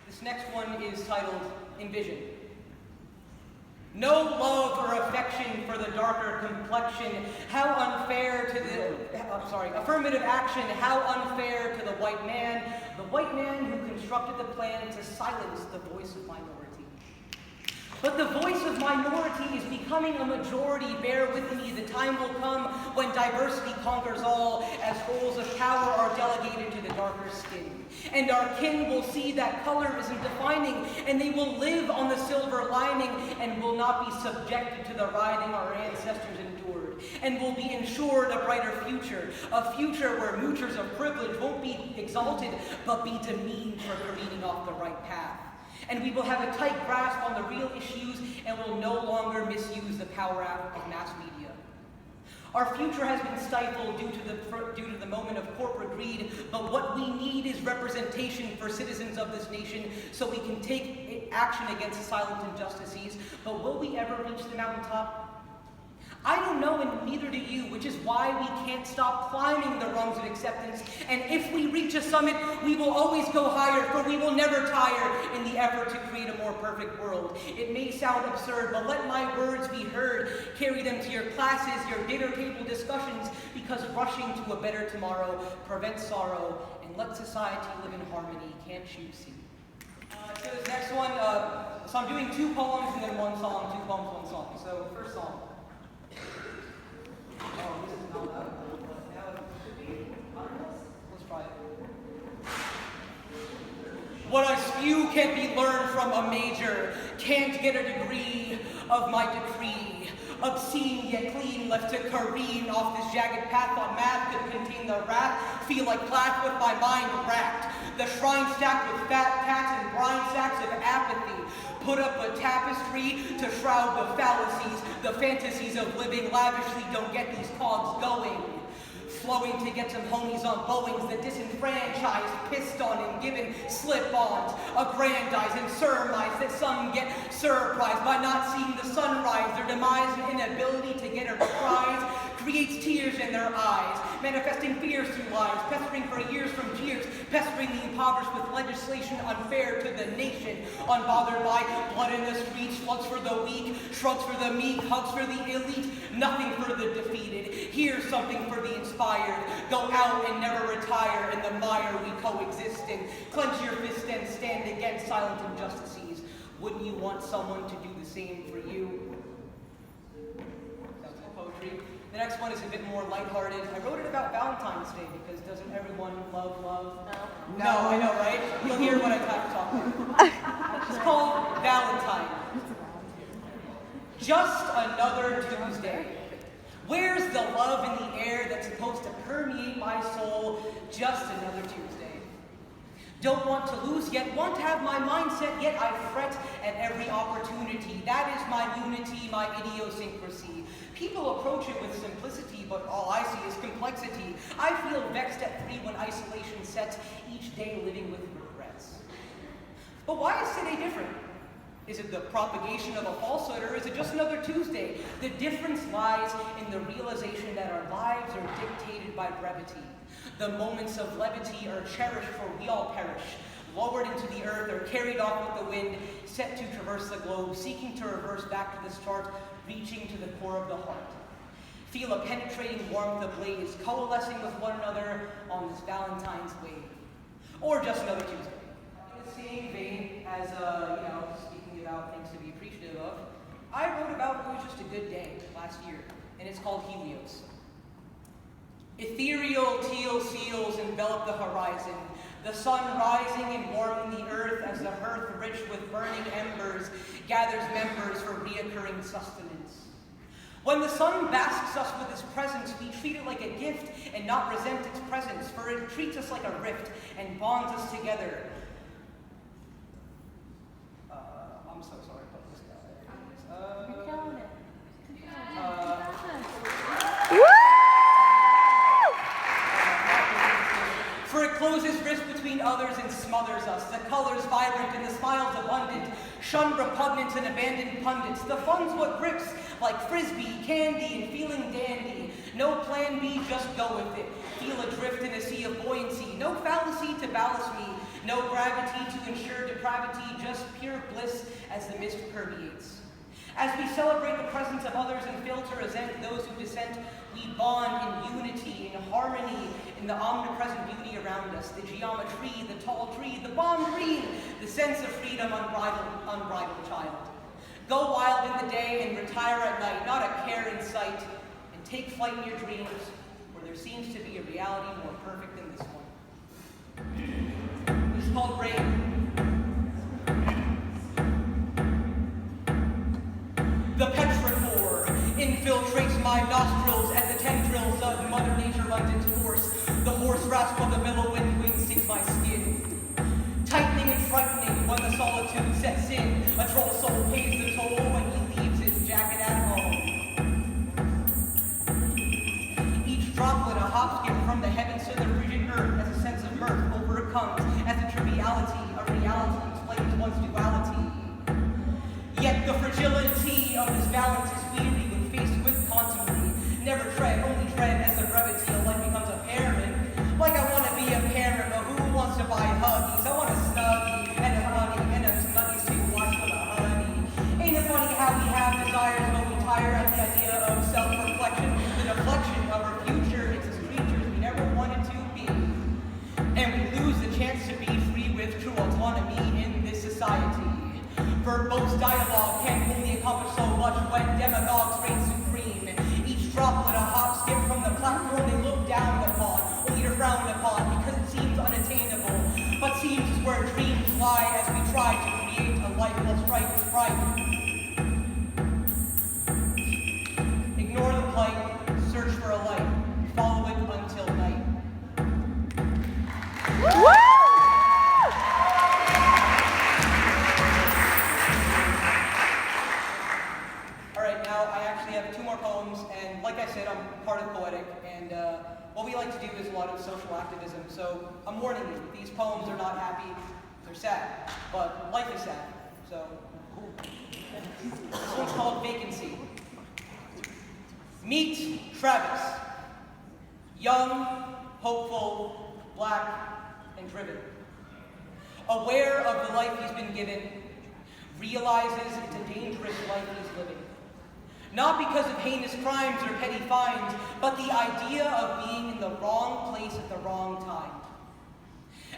This next one is titled Envision. No love or affection for the darker complexion. How unfair to the, affirmative action. How unfair to the white man who constructed the plan to silence the voice of minority. But the voice of minority is becoming a majority. Bear with me, the time will come when diversity conquers all, as roles of power are delegated to the darker skin. And our kin will see that color isn't defining, and they will live on the silver lining, and will not be subjected to the writhing our ancestors endured, and will be ensured a brighter future, a future where moochers of privilege won't be exalted, but be demeaned for careening off the right path. And we will have a tight grasp on the real issues, and will no longer misuse the power of mass media. Our future has been stifled due to the moment of corporate greed, but what we need is representation for citizens of this nation so we can take action against silent injustices. But will we ever reach the mountaintop? I don't know, and neither do you, which is why we can't stop climbing the rungs of acceptance. And if we reach a summit, we will always go higher, for we will never tire in the effort to create a more perfect world. It may sound absurd, but let my words be heard. Carry them to your classes, your dinner table discussions, because rushing to a better tomorrow prevents sorrow, and let society live in harmony. Can't you see? So this next one, so I'm doing 2 poems and then 1 song, 2 poems, 1 song. So first song. Oh, this is not loud. Now it should be. Let's try it. What I spew can't be learned from a major. Can't get a degree of my decree. Obscene yet clean, left to careen off this jagged path. Thought math could contain the wrath. Feel like class with my mind racked. The shrine stacked with fat cats and brine sacks of apathy. Put up a tapestry to shroud the fallacies. The fantasies of living lavishly don't get these cogs going. Flowing to get some homies on Boeings, the disenfranchised, pissed on and given slip-ons, aggrandize and surmise that some get surprised by not seeing the sunrise. Their demise and inability to get a prize creates tears in their eyes, manifesting fears through lies, pestering for years from jeers, pestering the impoverished with legislation unfair to the nation, unbothered by blood in the streets, slugs for the weak, shrugs for the meek, hugs for the elite, nothing for the defeated. Here's something for the inspired. Go out and never retire in the mire we coexist in. Clench your fist and stand against silent injustices. Wouldn't you want someone to do the same for you? That's poetry. The next one is a bit more lighthearted. I wrote it about Valentine's Day because doesn't everyone love love? No. No, I know, right? You'll hear what I talk about. It's called Valentine. Just another Tuesday. Where's the love in the air that's supposed to permeate my soul? Just another Tuesday. Don't want to lose, yet want to have my mindset, yet I fret at every opportunity. That is my unity, my idiosyncrasy. People approach it with simplicity, but all I see is complexity. I feel vexed at 3 when isolation sets, each day living with regrets. But why is today different? Is it the propagation of a falsehood, or is it just another Tuesday? The difference lies in the realization that our lives are dictated by brevity. The moments of levity are cherished, for we all perish, lowered into the earth or carried off with the wind, set to traverse the globe, seeking to reverse back to the start, reaching to the core of the heart. Feel a penetrating warmth ablaze, coalescing with one another on this Valentine's wave. Or just another Tuesday. In the same vein as, speaking about things to be appreciative of, I wrote about it was just a good day last year, and it's called Helios. Ethereal teal seals envelop the horizon, the sun rising and warming the earth as the hearth rich with burning embers gathers members for reoccurring sustenance. When the sun basks us with its presence, we treat it like a gift and not resent its presence, for it treats us like a rift and bonds us together. I'm so sorry about this guy. You're killing it. For it closes rifts between others and smothers us. The colors vibrant and the smiles abundant, Shun repugnance and abandoned pundits. The fun's what grips, like frisbee, candy, and feeling dandy. No plan B, just go with it. Feel adrift in a sea of buoyancy. No fallacy to ballast me. No gravity to ensure depravity. Just pure bliss as the mist permeates. As we celebrate the presence of others and fail to resent those who dissent, we bond in unity, in harmony, in the omnipresent beauty around us. The geometry, the tall tree, the bomb green, the sense of freedom, unbridled child. Go wild in the day and retire at night, not a care in sight, and take flight in your dreams, where there seems to be a reality more perfect than this one. It's called Rain. The petrichor infiltrates my nostrils as the tendrils of Mother Nature runs its course. The hoarse rasp of the mellow wind wing stings my skin. Tightening and frightening when the solitude sets in. A troll soul pays the toll when he leaves his jacket at home. Each droplet a hop skip from the heavens to the frigid earth as a sense of mirth overcomes as a triviality, a reality explains one's duality. Yet the fragility of this balance is weary when faced with constantly. Never tread, only tread as the brevity of life becomes apparent. Like I want to be a parent, but who wants to buy huggies? I want a snuggie and a honey and a snuggies to watch with a honey. Ain't it funny how we have desires but we tire at the idea of self-reflection, the deflection of our future into creatures we never wanted to be. And we lose the chance to be free with true autonomy in this society. Verbose dialogue can only accomplish so much when demagogues reign supreme. Each droplet a hop skip from the platform they look down upon, only to frown upon because it seems unattainable. But seems is where dreams lie as we try to create a life while strife is right. Ignore the plight, search for a light, follow it until night. Woo! I have two more poems, and like I said, I'm part of Poetic, and what we like to do is a lot of social activism, so I'm warning you, these poems are not happy, they're sad, but life is sad, so this one's called Vacancy. Meet Travis, young, hopeful, black, and driven. Aware of the life he's been given, realizes it's a dangerous life he's living. Not because of heinous crimes or petty fines, but the idea of being in the wrong place at the wrong time.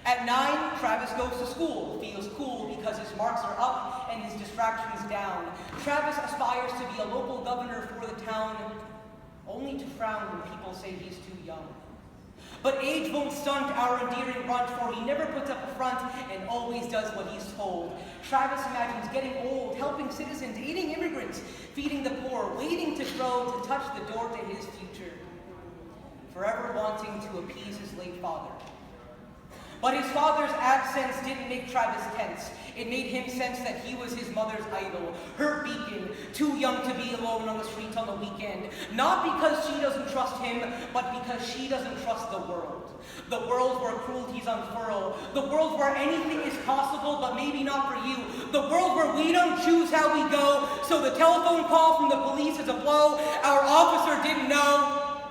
At 9, Travis goes to school, feels cool because his marks are up and his distractions down. Travis aspires to be a local governor for the town, only to frown when people say he's too young. But age won't stunt our endearing runt, for he never puts up a front and always does what he's told. Travis imagines getting old, helping citizens, aiding immigrants, feeding the poor, waiting to grow to touch the door to his future, forever wanting to appease his late father. But his father's absence didn't make Travis tense. It made him sense that he was his mother's idol, her beacon, too young to be alone on the streets on the weekend. Not because she doesn't trust him, but because she doesn't trust the world. The world where cruelties unfurl. The world where anything is possible, but maybe not for you. The world where we don't choose how we go, so the telephone call from the police is a blow. Our officer didn't know.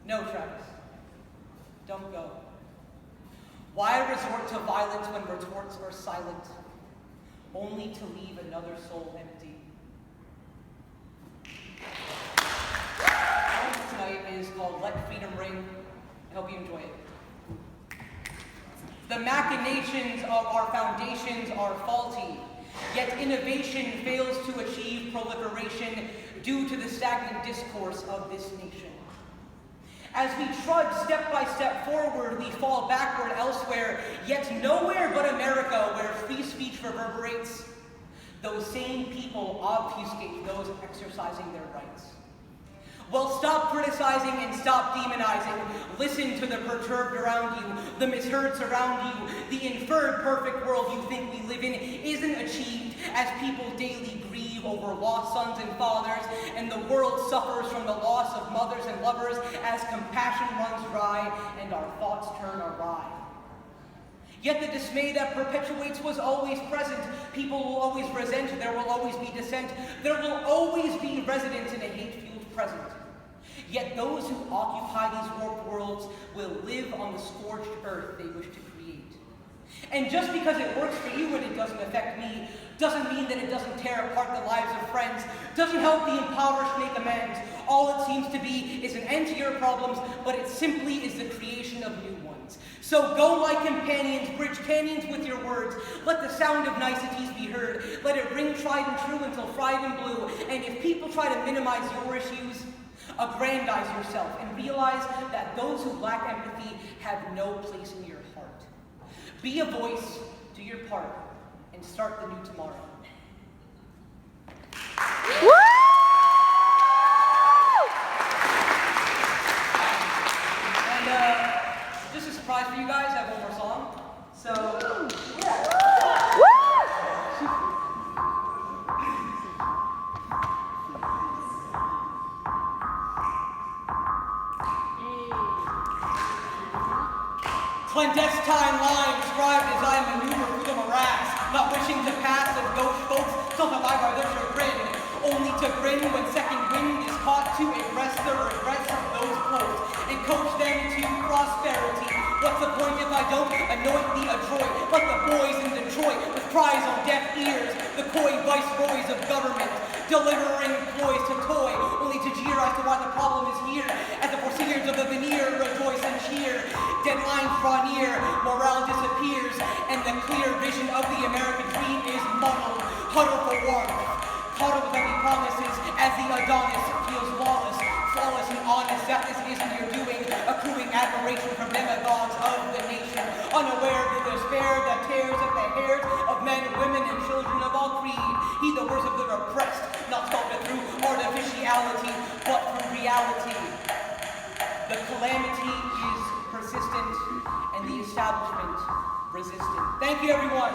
No, Travis. Don't go. Why resort to violence when retorts are silent, only to leave another soul empty? Our poem tonight is called Let Freedom Ring. I hope you enjoy it. The machinations of our foundations are faulty, yet innovation fails to achieve proliferation due to the stagnant discourse of this nation. As we trudge step by step forward, we fall backward elsewhere, yet nowhere but America where free speech reverberates. Those same people obfuscate those exercising their rights. Well, stop criticizing and stop demonizing. Listen to the perturbed around you, the misheard surround you. The inferred perfect world you think we live in isn't achieved as people daily grieve over lost sons and fathers, and the world suffers from the loss of mothers and lovers as compassion runs dry and our thoughts turn awry. Yet the dismay that perpetuates was always present. People will always resent, there will always be dissent, there will always be residents in a hate-fueled present. Yet those who occupy these warped worlds will live on the scorched earth they wish to create. And just because it works for you and it doesn't affect me, doesn't mean that it doesn't tear apart the lives of friends, doesn't help the impoverished make amends. All it seems to be is an end to your problems, but it simply is the creation of new ones. So go like companions, bridge canyons with your words. Let the sound of niceties be heard. Let it ring tried and true until fried and blue. And if people try to minimize your issues, aggrandize yourself and realize that those who lack empathy have no place in your heart. Be a voice, do your part, and start the new tomorrow. And just a surprise for you guys, I have one more song. So, yeah. Clandestine lines described as I maneuver through the morass, not wishing to pass as ghost folks, self-alive by their chagrin, only to grin when second wind is caught to arrest the regrets of those close and coach them to prosperity. What's the point if I don't anoint the adroit, like the boys in Detroit with cries on deaf ears, the coy viceroys of government, delivering ploys to toy, only to jeer as to why the problem is here, as the foreseers of the veneer rejoice and cheer. Deadlines draw near, morale disappears, and the clear vision of the American dream is muddled. Huddle for warmth, huddle with empty promises, as the Adonis feels lawless, flawless and honest, that this isn't your doing, accruing admiration from demagogues of the nation, unaware of the despair that tears at the hairs of men, women, and children of all creed. Heed the words of the repressed, not sculpted through artificiality, but through reality. The calamity is persistent, and the establishment resistant. Thank you, everyone.